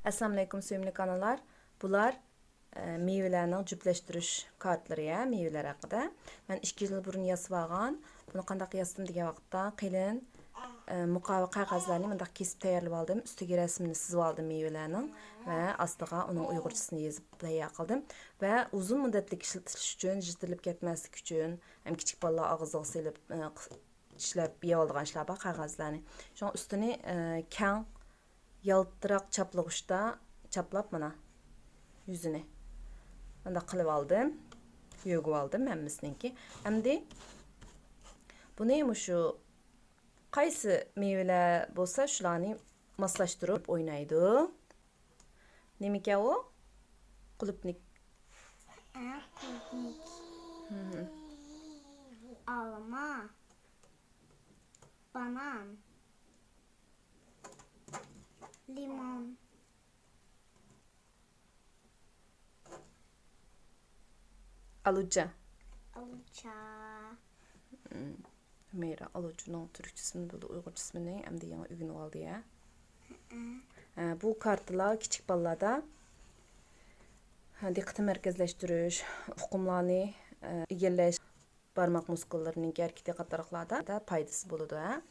Assalamu alaykum sevimli kanallar. Bular meyvelerning jüpleştirish kartları ya, meyveler haqida. Ben 2 yil burun yasab olgan. Buni qandaq yasdim degan vaqtda qilin muqova qog'ozlarni bundaq kesib tayyorlab oldim. Ustiga rasmini sizib oldim meyvelarning va ostiga uning uyg'urchasini yozib tayyor qildim va uzun muddatli ishlatish uchun, jitilib ketmaslik uchun, ham kichik bolalar og'ziga silib ishlab yeb olgan ishlar bor qog'ozlarni. Shuning ustini kang yaltiroq chaplag'uchda chaplab mana yüzünü. Ben de qilib oldim. Yog'ib oldim hammasininki. Endi buni mushu qaysi meyveler bo'lsa shularni moslashtirib o'ynaydi. Nima ekan u? Qulupnik. Qulupnik. Alma. Banan. Limon. Aluca. Aluca. Meyra alucu'nun Türkçesini bildi, Uygurcasını hem de yana ügün oldu ya. Bu kartlar küçük balalarda diqqatni merkezleştiriş, uqumlarni egallash, barmoq muskullarining harakati qatorliqlarda foydasi bo'ladi.